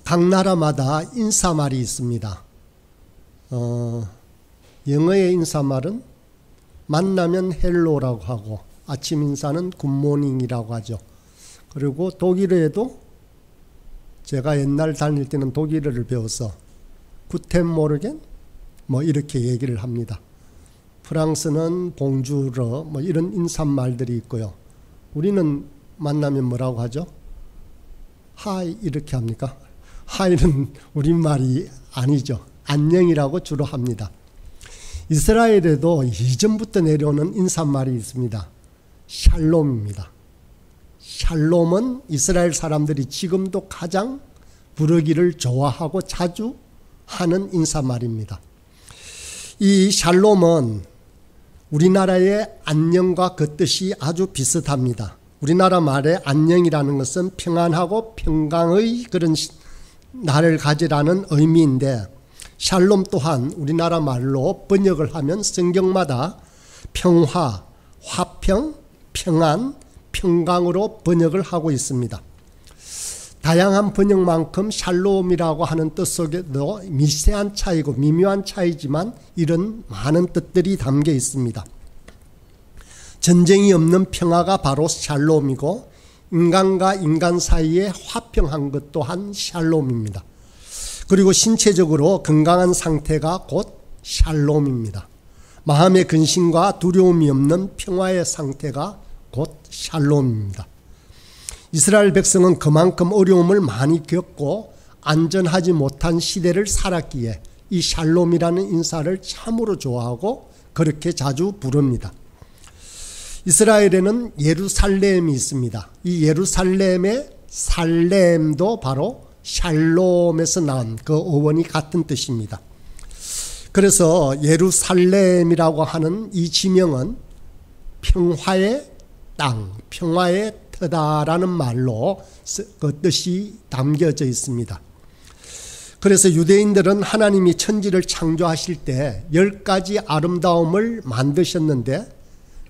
각 나라마다 인사말이 있습니다. 영어의 인사말은 만나면 헬로라고 하고 아침 인사는 굿모닝이라고 하죠. 그리고 독일어에도 제가 옛날 다닐 때는 독일어를 배워서 구텐 모르겐 뭐 이렇게 얘기를 합니다. 프랑스는 봉주르 뭐 이런 인사말들이 있고요. 우리는 만나면 뭐라고 하죠? 하이 이렇게 합니까? 하이는 우리말이 아니죠. 안녕이라고 주로 합니다. 이스라엘에도 이전부터 내려오는 인사말이 있습니다. 샬롬입니다. 샬롬은 이스라엘 사람들이 지금도 가장 부르기를 좋아하고 자주 하는 인사말입니다. 이 샬롬은 우리나라의 안녕과 그 뜻이 아주 비슷합니다. 우리나라 말의 안녕이라는 것은 평안하고 평강의 그런 날을 가지라는 의미인데 샬롬 또한 우리나라 말로 번역을 하면 성경마다 평화, 화평, 평안, 평강으로 번역을 하고 있습니다. 다양한 번역만큼 샬롬이라고 하는 뜻 속에도 미세한 차이고 미묘한 차이지만 이런 많은 뜻들이 담겨 있습니다. 전쟁이 없는 평화가 바로 샬롬이고 인간과 인간 사이에 화평한 것 또한 샬롬입니다. 그리고 신체적으로 건강한 상태가 곧 샬롬입니다. 마음의 근심과 두려움이 없는 평화의 상태가 곧 샬롬입니다. 이스라엘 백성은 그만큼 어려움을 많이 겪고 안전하지 못한 시대를 살았기에 이 샬롬이라는 인사를 참으로 좋아하고 그렇게 자주 부릅니다. 이스라엘에는 예루살렘이 있습니다. 이 예루살렘의 살렘도 바로 샬롬에서 나온 그 어원이 같은 뜻입니다. 그래서 예루살렘이라고 하는 이 지명은 평화의 땅, 평화의 터다라는 말로 그 뜻이 담겨져 있습니다. 그래서 유대인들은 하나님이 천지를 창조하실 때 10가지 아름다움을 만드셨는데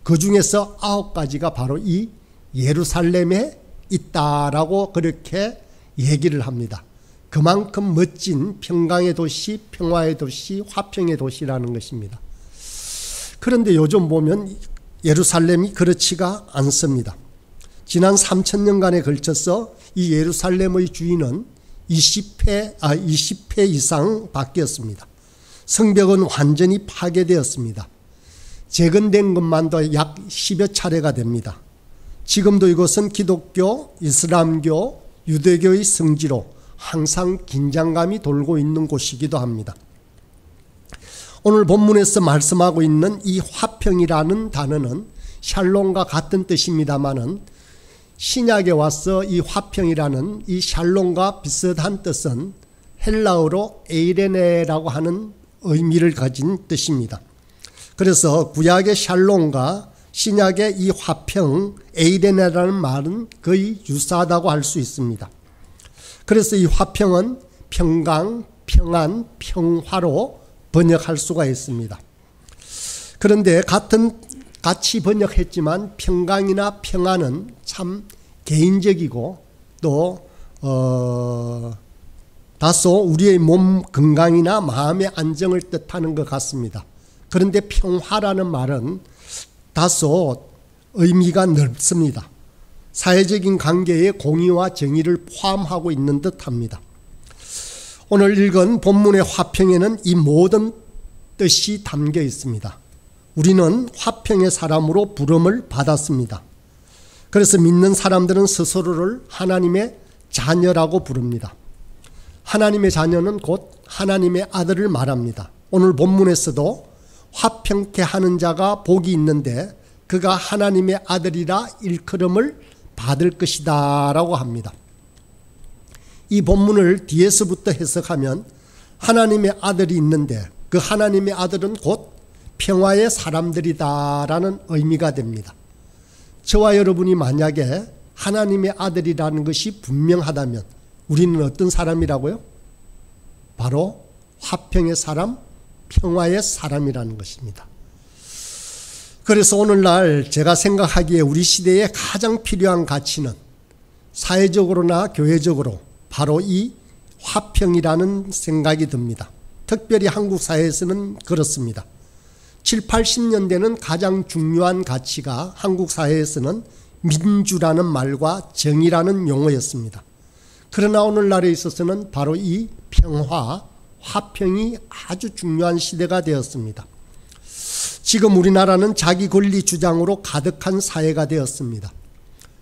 그 중에서 9가지가 바로 이 예루살렘에 있다라고 그렇게 얘기를 합니다. 그만큼 멋진 평강의 도시, 평화의 도시, 화평의 도시라는 것입니다. 그런데 요즘 보면 예루살렘이 그렇지가 않습니다. 지난 3000년간에 걸쳐서 이 예루살렘의 주인은 20회 이상 바뀌었습니다. 성벽은 완전히 파괴되었습니다. 재건된 것만도 약 10여 차례가 됩니다. 지금도 이곳은 기독교, 이슬람교, 유대교의 성지로 항상 긴장감이 돌고 있는 곳이기도 합니다. 오늘 본문에서 말씀하고 있는 이 화평이라는 단어는 샬롬과 같은 뜻입니다마는 신약에 와서 이 화평이라는 이 샬롬과 비슷한 뜻은 헬라어로 에이레네라고 하는 의미를 가진 뜻입니다. 그래서 구약의 샬롬과 신약의 이 화평, 에이레네라는 말은 거의 유사하다고 할 수 있습니다. 그래서 이 화평은 평강, 평안, 평화로 번역할 수가 있습니다. 그런데 같이 번역했지만 평강이나 평안은 참 개인적이고 또 다소 우리의 몸 건강이나 마음의 안정을 뜻하는 것 같습니다. 그런데 평화라는 말은 다소 의미가 넓습니다. 사회적인 관계의 공의와 정의를 포함하고 있는 듯합니다. 오늘 읽은 본문의 화평에는 이 모든 뜻이 담겨 있습니다. 우리는 화평의 사람으로 부름을 받았습니다. 그래서 믿는 사람들은 스스로를 하나님의 자녀라고 부릅니다. 하나님의 자녀는 곧 하나님의 아들을 말합니다. 오늘 본문에서도 화평케 하는 자가 복이 있는데 그가 하나님의 아들이라 일컬음을 받을 것이다 라고 합니다. 이 본문을 뒤에서부터 해석하면 하나님의 아들이 있는데 그 하나님의 아들은 곧 평화의 사람들이다 라는 의미가 됩니다. 저와 여러분이 만약에 하나님의 아들이라는 것이 분명하다면 우리는 어떤 사람이라고요? 바로 화평의 사람, 평화의 사람이라는 것입니다. 그래서 오늘날 제가 생각하기에 우리 시대에 가장 필요한 가치는 사회적으로나 교회적으로 바로 이 화평이라는 생각이 듭니다. 특별히 한국 사회에서는 그렇습니다. 7, 80년대는 가장 중요한 가치가 한국 사회에서는 민주라는 말과 정의라는 용어였습니다. 그러나 오늘날에 있어서는 바로 이 평화, 화평이 아주 중요한 시대가 되었습니다. 지금 우리나라는 자기 권리 주장으로 가득한 사회가 되었습니다.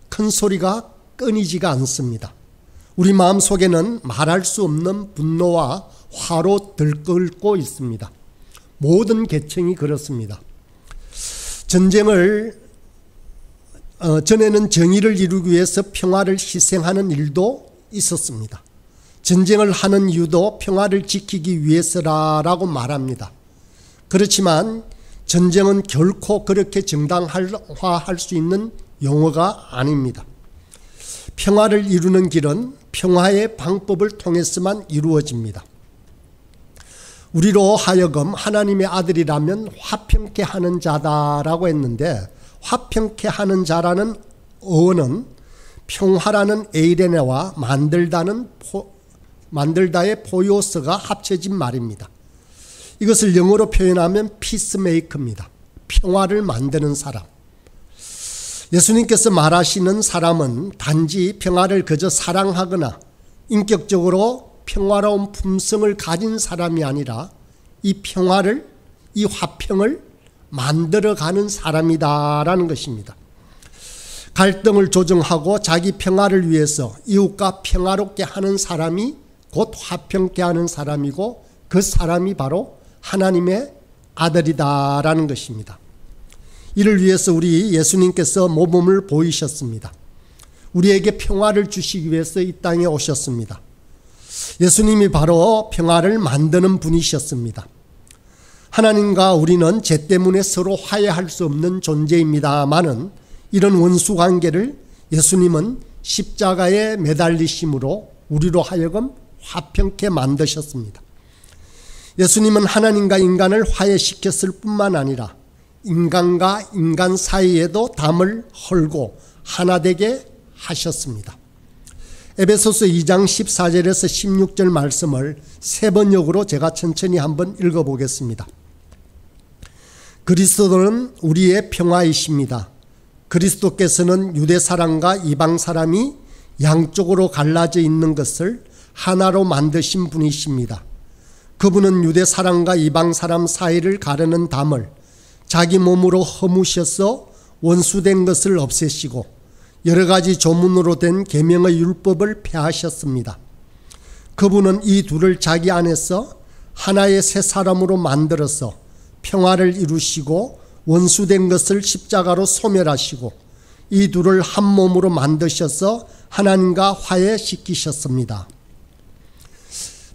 큰 소리가 끊이지가 않습니다. 우리 마음속에는 말할 수 없는 분노와 화로 들끓고 있습니다. 모든 계층이 그렇습니다. 전쟁을 전에는 정의를 이루기 위해서 평화를 희생하는 일도 있었습니다. 전쟁을 하는 이유도 평화를 지키기 위해서라고 말합니다. 그렇지만 전쟁은 결코 그렇게 정당화할 수 있는 용어가 아닙니다. 평화를 이루는 길은 평화의 방법을 통해서만 이루어집니다. 우리로 하여금 하나님의 아들이라면 화평케 하는 자다라고 했는데, 화평케 하는 자라는 어원은 평화라는 에이레네와 만들다의 포요서가 합쳐진 말입니다. 이것을 영어로 표현하면 피스메이커입니다. 평화를 만드는 사람. 예수님께서 말하시는 사람은 단지 평화를 그저 사랑하거나 인격적으로 평화로운 품성을 가진 사람이 아니라 이 평화를, 이 화평을 만들어가는 사람이다라는 것입니다. 갈등을 조정하고 자기 평화를 위해서 이웃과 평화롭게 하는 사람이 곧 화평케 하는 사람이고, 그 사람이 바로 하나님의 아들이다라는 것입니다. 이를 위해서 우리 예수님께서 모범을 보이셨습니다. 우리에게 평화를 주시기 위해서 이 땅에 오셨습니다. 예수님이 바로 평화를 만드는 분이셨습니다. 하나님과 우리는 죄 때문에 서로 화해할 수 없는 존재입니다마는 이런 원수 관계를 예수님은 십자가에 매달리심으로 우리로 하여금 화평케 만드셨습니다. 예수님은 하나님과 인간을 화해시켰을 뿐만 아니라 인간과 인간 사이에도 담을 헐고 하나 되게 하셨습니다. 에베소서 2장 14절에서 16절 말씀을 세 번역으로 제가 천천히 한번 읽어보겠습니다. 그리스도는 우리의 평화이십니다. 그리스도께서는 유대 사람과 이방 사람이 양쪽으로 갈라져 있는 것을 하나로 만드신 분이십니다. 그분은 유대 사람과 이방 사람 사이를 가르는 담을 자기 몸으로 허무셔서 원수된 것을 없애시고 여러 가지 조문으로 된 계명의 율법을 폐하셨습니다. 그분은 이 둘을 자기 안에서 하나의 새 사람으로 만들어서 평화를 이루시고 원수된 것을 십자가로 소멸하시고 이 둘을 한 몸으로 만드셔서 하나님과 화해시키셨습니다.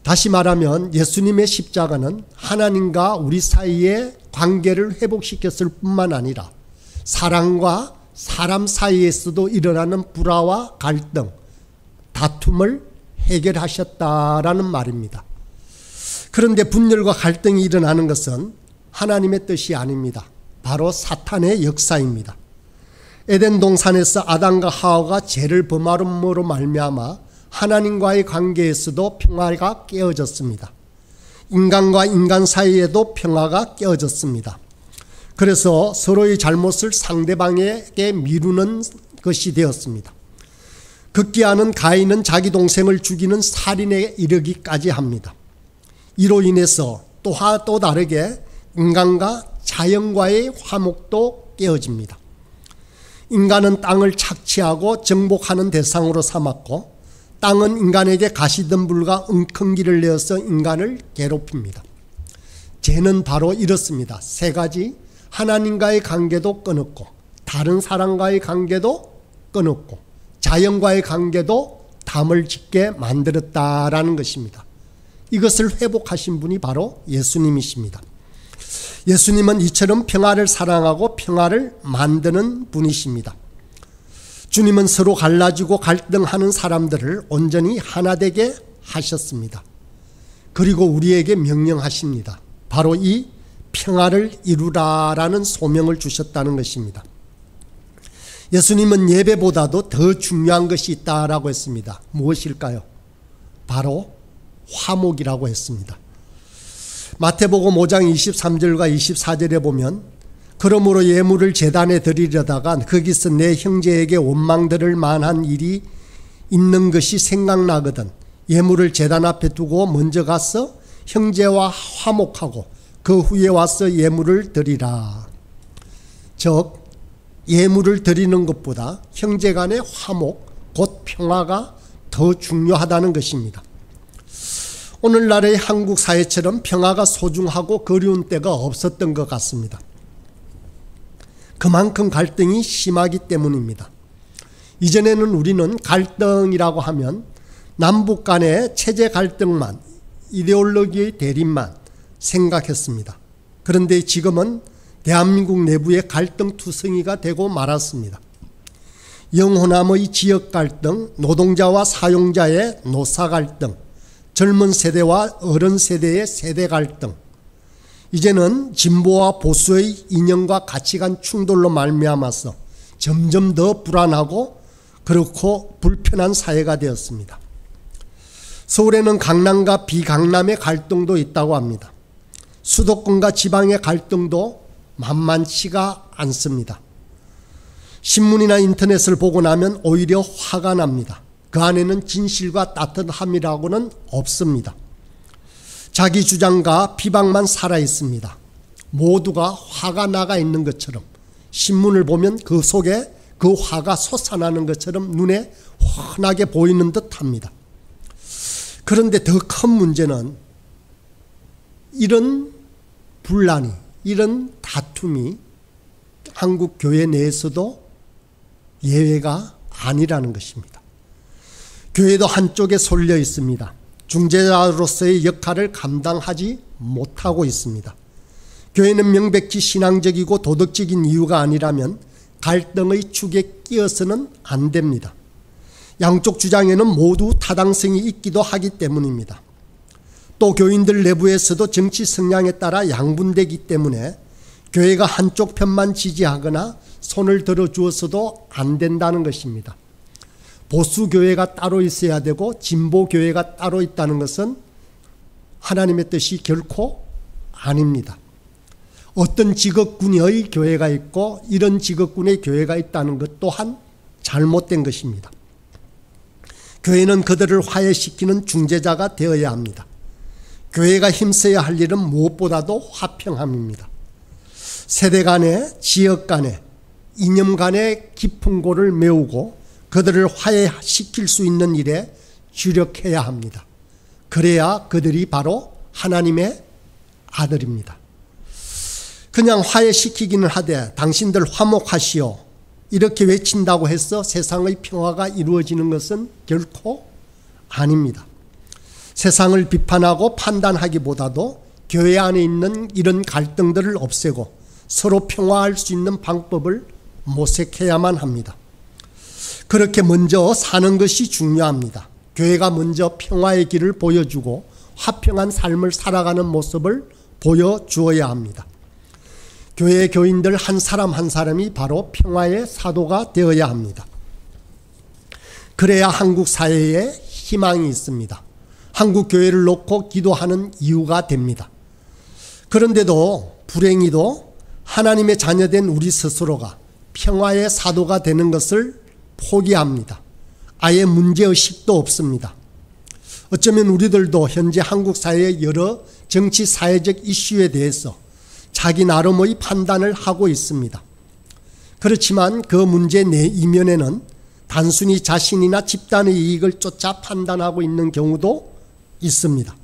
다시 말하면 예수님의 십자가는 하나님과 우리 사이의 관계를 회복시켰을 뿐만 아니라 사람과 사람 사이에서도 일어나는 불화와 갈등, 다툼을 해결하셨다라는 말입니다. 그런데 분열과 갈등이 일어나는 것은 하나님의 뜻이 아닙니다. 바로 사탄의 역사입니다. 에덴 동산에서 아담과 하와가 죄를 범함으로 말미암아 하나님과의 관계에서도 평화가 깨어졌습니다. 인간과 인간 사이에도 평화가 깨어졌습니다. 그래서 서로의 잘못을 상대방에게 미루는 것이 되었습니다. 극기하는 가인은 자기 동생을 죽이는 살인에 이르기까지 합니다. 이로 인해서 또 다르게 인간과 자연과의 화목도 깨어집니다. 인간은 땅을 착취하고 정복하는 대상으로 삼았고, 땅은 인간에게 가시덤불과 웅坑기를 내어서 인간을 괴롭힙니다. 죄는 바로 이렇습니다. 세 가지, 하나님과의 관계도 끊었고, 다른 사람과의 관계도 끊었고, 자연과의 관계도 담을 짓게 만들었다라는 것입니다. 이것을 회복하신 분이 바로 예수님이십니다. 예수님은 이처럼 평화를 사랑하고 평화를 만드는 분이십니다. 주님은 서로 갈라지고 갈등하는 사람들을 온전히 하나 되게 하셨습니다. 그리고 우리에게 명령하십니다. 바로 이 평화를 이루라라는 소명을 주셨다는 것입니다. 예수님은 예배보다도 더 중요한 것이 있다라고 했습니다. 무엇일까요? 바로 화목이라고 했습니다. 마태복음 5장 23절과 24절에 보면 그러므로 예물을 제단에 드리려다가 거기서 내 형제에게 원망들을 만한 일이 있는 것이 생각나거든 예물을 제단 앞에 두고 먼저 가서 형제와 화목하고 그 후에 와서 예물을 드리라. 즉 예물을 드리는 것보다 형제 간의 화목 곧 평화가 더 중요하다는 것입니다. 오늘날의 한국 사회처럼 평화가 소중하고 그리운 때가 없었던 것 같습니다. 그만큼 갈등이 심하기 때문입니다. 이전에는 우리는 갈등이라고 하면 남북 간의 체제 갈등만, 이데올로기의 대립만 생각했습니다. 그런데 지금은 대한민국 내부의 갈등투성이가 되고 말았습니다. 영호남의 지역 갈등, 노동자와 사용자의 노사 갈등, 젊은 세대와 어른 세대의 세대 갈등, 이제는 진보와 보수의 이념과 가치관 충돌로 말미암아서 점점 더 불안하고 그렇고 불편한 사회가 되었습니다. 서울에는 강남과 비강남의 갈등도 있다고 합니다. 수도권과 지방의 갈등도 만만치가 않습니다. 신문이나 인터넷을 보고 나면 오히려 화가 납니다. 그 안에는 진실과 따뜻함이라고는 없습니다. 자기 주장과 비방만 살아 있습니다. 모두가 화가 나가 있는 것처럼 신문을 보면 그 속에 그 화가 솟아나는 것처럼 눈에 환하게 보이는 듯합니다. 그런데 더 큰 문제는 이런 분란이, 이런 다툼이 한국 교회 내에서도 예외가 아니라는 것입니다. 교회도 한쪽에 쏠려 있습니다. 중재자로서의 역할을 감당하지 못하고 있습니다. 교회는 명백히 신앙적이고 도덕적인 이유가 아니라면 갈등의 축에 끼어서는 안 됩니다. 양쪽 주장에는 모두 타당성이 있기도 하기 때문입니다. 또 교인들 내부에서도 정치 성향에 따라 양분되기 때문에 교회가 한쪽 편만 지지하거나 손을 들어주어서도 안 된다는 것입니다. 보수교회가 따로 있어야 되고 진보교회가 따로 있다는 것은 하나님의 뜻이 결코 아닙니다. 어떤 직업군의 교회가 있고 이런 직업군의 교회가 있다는 것 또한 잘못된 것입니다. 교회는 그들을 화해시키는 중재자가 되어야 합니다. 교회가 힘써야 할 일은 무엇보다도 화평함입니다. 세대 간에, 지역 간에, 이념 간의 깊은 골을 메우고 그들을 화해시킬 수 있는 일에 주력해야 합니다. 그래야 그들이 바로 하나님의 아들입니다. 그냥 화해시키기는 하되 당신들 화목하시오 이렇게 외친다고 해서 세상의 평화가 이루어지는 것은 결코 아닙니다. 세상을 비판하고 판단하기보다도 교회 안에 있는 이런 갈등들을 없애고 서로 평화할 수 있는 방법을 모색해야만 합니다. 그렇게 먼저 사는 것이 중요합니다. 교회가 먼저 평화의 길을 보여주고 화평한 삶을 살아가는 모습을 보여주어야 합니다. 교회 교인들 한 사람 한 사람이 바로 평화의 사도가 되어야 합니다. 그래야 한국 사회에 희망이 있습니다. 한국 교회를 놓고 기도하는 이유가 됩니다. 그런데도 불행히도 하나님의 자녀된 우리 스스로가 평화의 사도가 되는 것을 포기합니다. 아예 문제의식도 없습니다. 어쩌면 우리들도 현재 한국 사회의 여러 정치 사회적 이슈에 대해서 자기 나름의 판단을 하고 있습니다. 그렇지만 그 문제 내 이면에는 단순히 자신이나 집단의 이익을 쫓아 판단하고 있는 경우도 있습니다.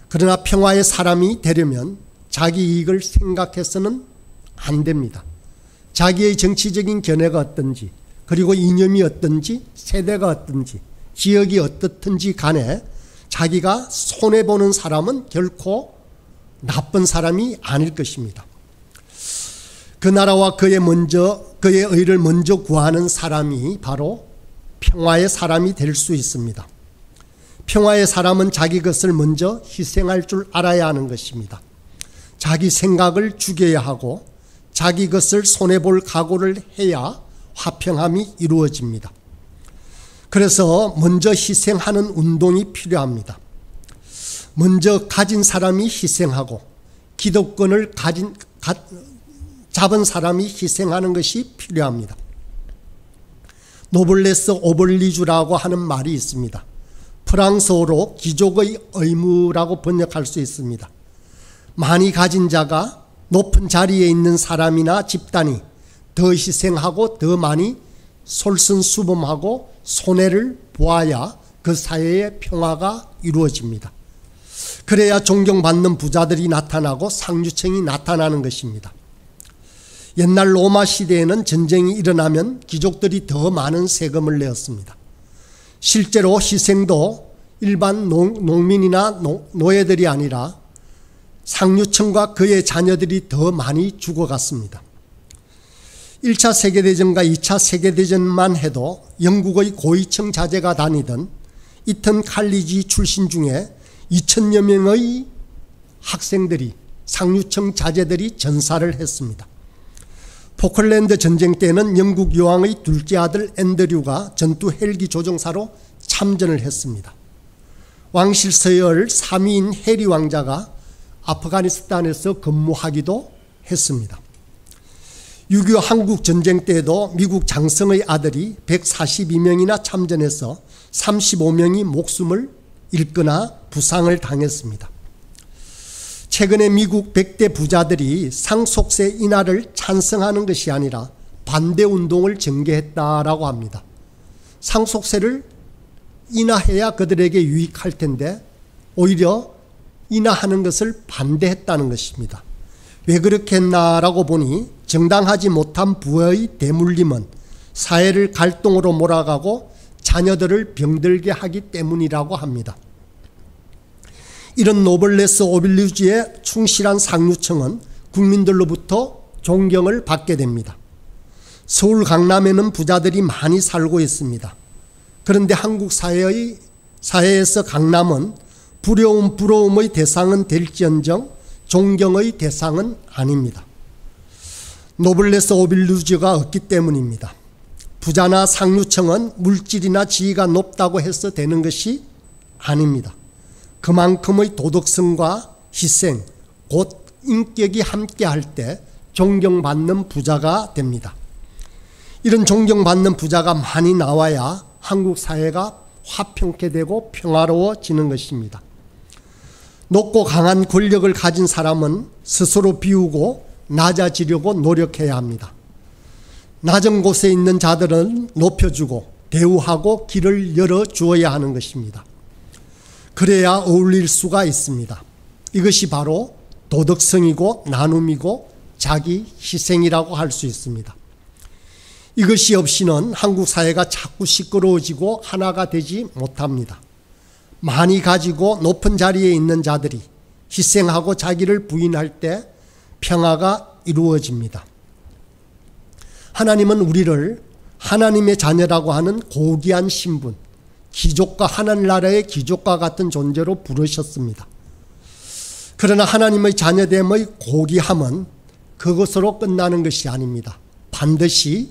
그러나 평화의 사람이 되려면 자기 이익을 생각해서는 안 됩니다. 자기의 정치적인 견해가 어떤지, 그리고 이념이 어떤지, 세대가 어떤지, 지역이 어떻든지 간에 자기가 손해보는 사람은 결코 나쁜 사람이 아닐 것입니다. 그 나라와 그의 의를 먼저 구하는 사람이 바로 평화의 사람이 될 수 있습니다. 평화의 사람은 자기 것을 먼저 희생할 줄 알아야 하는 것입니다. 자기 생각을 죽여야 하고 자기 것을 손해볼 각오를 해야 화평함이 이루어집니다. 그래서 먼저 희생하는 운동이 필요합니다. 먼저 가진 사람이 희생하고 기득권을 잡은 사람이 희생하는 것이 필요합니다. 노블레스 오블리주라고 하는 말이 있습니다. 프랑스어로 귀족의 의무라고 번역할 수 있습니다. 많이 가진 자가 높은 자리에 있는 사람이나 집단이 더 희생하고 더 많이 솔선수범하고 손해를 보아야 그 사회의 평화가 이루어집니다. 그래야 존경받는 부자들이 나타나고 상류층이 나타나는 것입니다. 옛날 로마 시대에는 전쟁이 일어나면 귀족들이 더 많은 세금을 내었습니다. 실제로 희생도 일반 농민이나 노예들이 아니라 상류층과 그의 자녀들이 더 많이 죽어갔습니다. 1차 세계대전과 2차 세계대전만 해도 영국의 고위층 자제가 다니던 이튼 칼리지 출신 중에 2,000여 명의 학생들이, 상류층 자제들이 전사를 했습니다. 포클랜드 전쟁 때는 영국 여왕의 둘째 아들 앤드류가 전투 헬기 조종사로 참전을 했습니다. 왕실 서열 3위인 해리 왕자가 아프가니스탄에서 근무하기도 했습니다. 6.25 한국 전쟁 때에도 미국 장성의 아들이 142명이나 참전해서 35명이 목숨을 잃거나 부상을 당했습니다. 최근에 미국 100대 부자들이 상속세 인하를 찬성하는 것이 아니라 반대 운동을 전개했다라고 합니다. 상속세를 인하해야 그들에게 유익할 텐데 오히려 인하하는 것을 반대했다는 것입니다. 왜 그렇게 했나라고 보니 정당하지 못한 부의 대물림은 사회를 갈등으로 몰아가고 자녀들을 병들게 하기 때문이라고 합니다. 이런 노블레스 오블리주에 충실한 상류층은 국민들로부터 존경을 받게 됩니다. 서울 강남에는 부자들이 많이 살고 있습니다. 그런데 한국 사회에서 강남은 부러움의 대상은 될지언정 존경의 대상은 아닙니다. 노블레스 오블리주가 없기 때문입니다. 부자나 상류층은 물질이나 지위가 높다고 해서 되는 것이 아닙니다. 그만큼의 도덕성과 희생, 곧 인격이 함께할 때 존경받는 부자가 됩니다. 이런 존경받는 부자가 많이 나와야 한국 사회가 화평케 되고 평화로워지는 것입니다. 높고 강한 권력을 가진 사람은 스스로 비우고 낮아지려고 노력해야 합니다. 낮은 곳에 있는 자들은 높여주고 대우하고 길을 열어주어야 하는 것입니다. 그래야 어울릴 수가 있습니다. 이것이 바로 도덕성이고 나눔이고 자기 희생이라고 할 수 있습니다. 이것이 없이는 한국 사회가 자꾸 시끄러워지고 하나가 되지 못합니다. 많이 가지고 높은 자리에 있는 자들이 희생하고 자기를 부인할 때 평화가 이루어집니다. 하나님은 우리를 하나님의 자녀라고 하는 고귀한 신분, 귀족과 하늘나라의 귀족과 같은 존재로 부르셨습니다. 그러나 하나님의 자녀됨의 고귀함은 그것으로 끝나는 것이 아닙니다. 반드시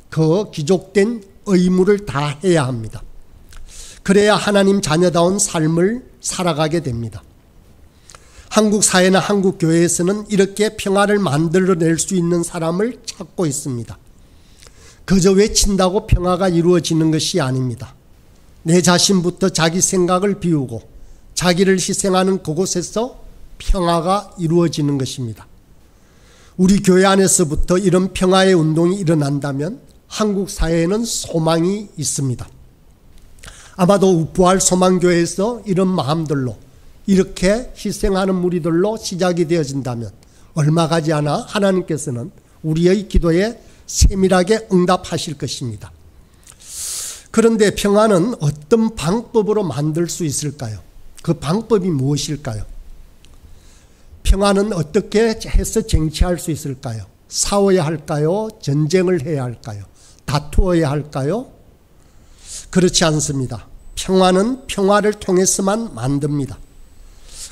그 귀족된 의무를 다해야 합니다. 그래야 하나님 자녀다운 삶을 살아가게 됩니다. 한국 사회나 한국 교회에서는 이렇게 평화를 만들어낼 수 있는 사람을 찾고 있습니다. 그저 외친다고 평화가 이루어지는 것이 아닙니다. 내 자신부터 자기 생각을 비우고 자기를 희생하는 그곳에서 평화가 이루어지는 것입니다. 우리 교회 안에서부터 이런 평화의 운동이 일어난다면 한국 사회에는 소망이 있습니다. 아마도 부활 소망교회에서 이런 마음들로 이렇게 희생하는 무리들로 시작이 되어진다면 얼마 가지 않아 하나님께서는 우리의 기도에 세밀하게 응답하실 것입니다. 그런데 평화는 어떤 방법으로 만들 수 있을까요? 그 방법이 무엇일까요? 평화는 어떻게 해서 쟁취할 수 있을까요? 싸워야 할까요? 전쟁을 해야 할까요? 다투어야 할까요? 그렇지 않습니다. 평화는 평화를 통해서만 만듭니다.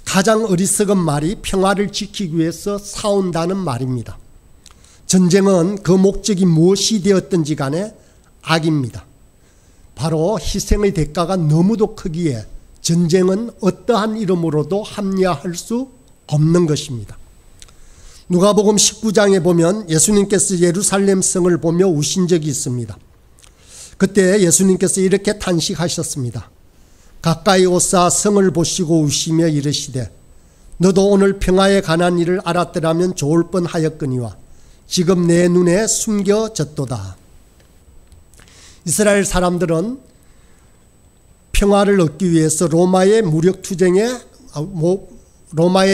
가장 어리석은 말이 평화를 지키기 위해서 싸운다는 말입니다. 전쟁은 그 목적이 무엇이 되었든지 간에 악입니다. 바로 희생의 대가가 너무도 크기에 전쟁은 어떠한 이름으로도 합리화할 수 없는 것입니다. 누가복음 19장에 보면 예수님께서 예루살렘 성을 보며 우신 적이 있습니다. 그때 예수님께서 이렇게 탄식하셨습니다. 가까이 오사 성을 보시고 우시며 이르시되 너도 오늘 평화에 관한 일을 알았더라면 좋을 뻔하였거니와 지금 내 눈에 숨겨졌도다. 이스라엘 사람들은 평화를 얻기 위해서 로마에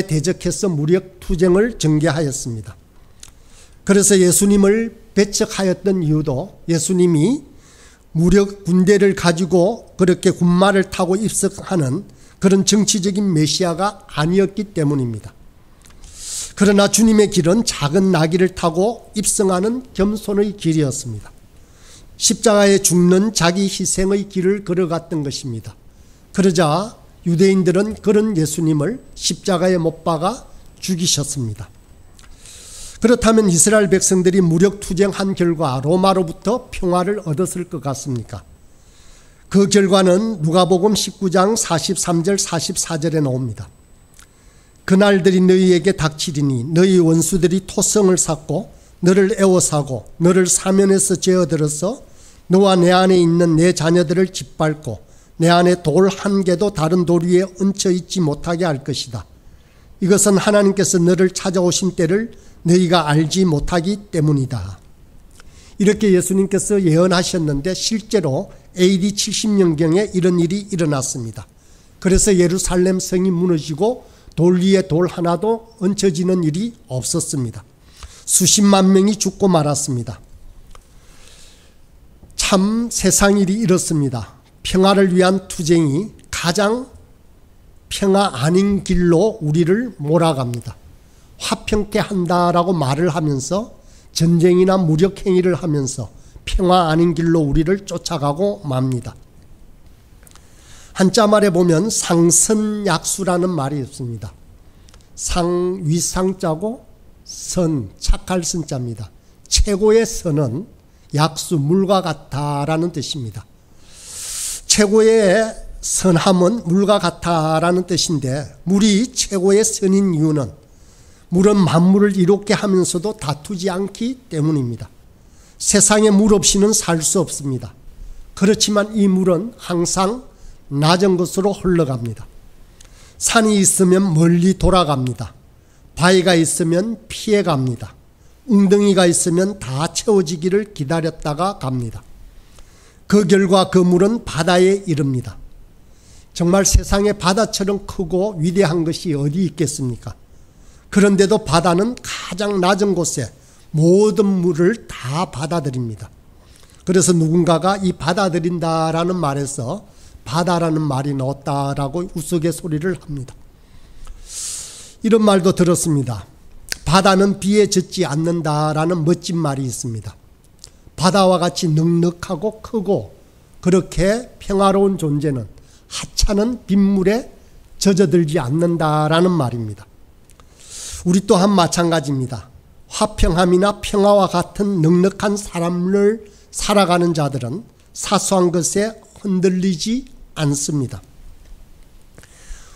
대적해서 무력 투쟁을 전개하였습니다. 그래서 예수님을 배척하였던 이유도 예수님이 무력 군대를 가지고 그렇게 군마를 타고 입성하는 그런 정치적인 메시아가 아니었기 때문입니다. 그러나 주님의 길은 작은 나귀를 타고 입성하는 겸손의 길이었습니다. 십자가에 죽는 자기 희생의 길을 걸어갔던 것입니다. 그러자 유대인들은 그런 예수님을 십자가에 못 박아 죽이셨습니다. 그렇다면 이스라엘 백성들이 무력 투쟁한 결과 로마로부터 평화를 얻었을 것 같습니까? 그 결과는 누가복음 19장 43절 44절에 나옵니다. 그날들이 너희에게 닥치리니 너희 원수들이 토성을 쌓고 너를 애워싸고 너를 사면에서 제어들어서 너와 내 안에 있는 내 자녀들을 짓밟고 내 안에 돌 한 개도 다른 돌 위에 얹혀 있지 못하게 할 것이다. 이것은 하나님께서 너를 찾아오신 때를 너희가 알지 못하기 때문이다. 이렇게 예수님께서 예언하셨는데 실제로 AD 70년경에 이런 일이 일어났습니다. 그래서 예루살렘 성이 무너지고 돌 위에 돌 하나도 얹혀지는 일이 없었습니다. 수십만 명이 죽고 말았습니다. 참 세상 일이 이렇습니다. 평화를 위한 투쟁이 가장 평화 아닌 길로 우리를 몰아갑니다. 화평케 한다라고 말을 하면서 전쟁이나 무력 행위를 하면서 평화 아닌 길로 우리를 쫓아가고 맙니다. 한자말에 보면 상선약수라는 말이 있습니다. 상 위상자고 선 착할 선자입니다. 최고의 선은 약수 물과 같다라는 뜻입니다. 최고의 선함은 물과 같다라는 뜻인데 물이 최고의 선인 이유는 물은 만물을 이롭게 하면서도 다투지 않기 때문입니다. 세상에 물 없이는 살 수 없습니다. 그렇지만 이 물은 항상 낮은 곳으로 흘러갑니다. 산이 있으면 멀리 돌아갑니다. 바위가 있으면 피해갑니다. 웅덩이가 있으면 다 채워지기를 기다렸다가 갑니다. 그 결과 그 물은 바다에 이릅니다. 정말 세상에 바다처럼 크고 위대한 것이 어디 있겠습니까? 그런데도 바다는 가장 낮은 곳에 모든 물을 다 받아들입니다. 그래서 누군가가 이 받아들인다라는 말에서 바다라는 말이 나왔다라고 우스갯소리를 합니다. 이런 말도 들었습니다. 바다는 비에 젖지 않는다라는 멋진 말이 있습니다. 바다와 같이 넉넉하고 크고 그렇게 평화로운 존재는 하찮은 빗물에 젖어들지 않는다라는 말입니다. 우리 또한 마찬가지입니다. 화평함이나 평화와 같은 넉넉한 삶을 살아가는 자들은 사소한 것에 흔들리지 않습니다.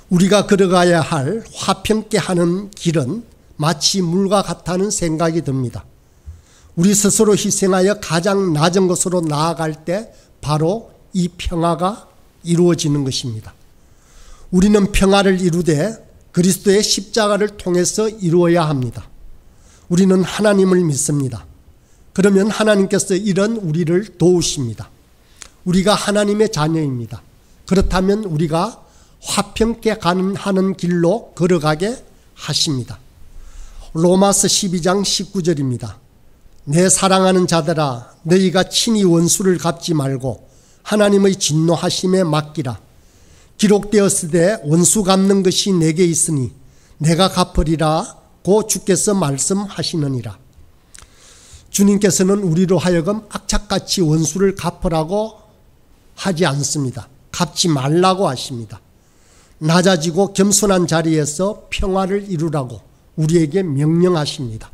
우리가 걸어가야 할 화평케 하는 길은 마치 물과 같다는 생각이 듭니다. 우리 스스로 희생하여 가장 낮은 곳으로 나아갈 때 바로 이 평화가 이루어지는 것입니다. 우리는 평화를 이루되 그리스도의 십자가를 통해서 이루어야 합니다. 우리는 하나님을 믿습니다. 그러면 하나님께서 이런 우리를 도우십니다. 우리가 하나님의 자녀입니다. 그렇다면 우리가 화평케 하는 길로 걸어가게 하십니다. 로마서 12장 19절입니다. 내 사랑하는 자들아 너희가 친히 원수를 갚지 말고 하나님의 진노하심에 맡기라. 기록되었으되 원수 갚는 것이 내게 있으니 내가 갚으리라 고 주께서 말씀하시느니라. 주님께서는 우리로 하여금 악착같이 원수를 갚으라고 하지 않습니다. 갚지 말라고 하십니다. 낮아지고 겸손한 자리에서 평화를 이루라고 우리에게 명령하십니다.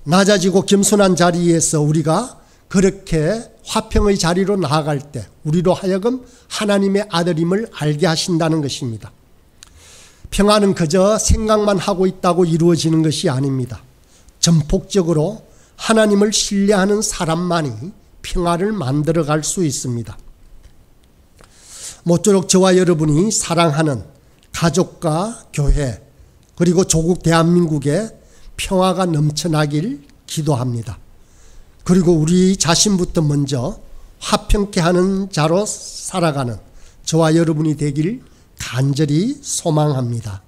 낮아지고 겸손한 자리에서 우리가 그렇게 화평의 자리로 나아갈 때 우리로 하여금 하나님의 아들임을 알게 하신다는 것입니다. 평화는 그저 생각만 하고 있다고 이루어지는 것이 아닙니다. 전폭적으로 하나님을 신뢰하는 사람만이 평화를 만들어갈 수 있습니다. 모쪼록 저와 여러분이 사랑하는 가족과 교회 그리고 조국 대한민국에 평화가 넘쳐나길 기도합니다. 그리고 우리 자신부터 먼저 화평케 하는 자로 살아가는 저와 여러분이 되길 간절히 소망합니다.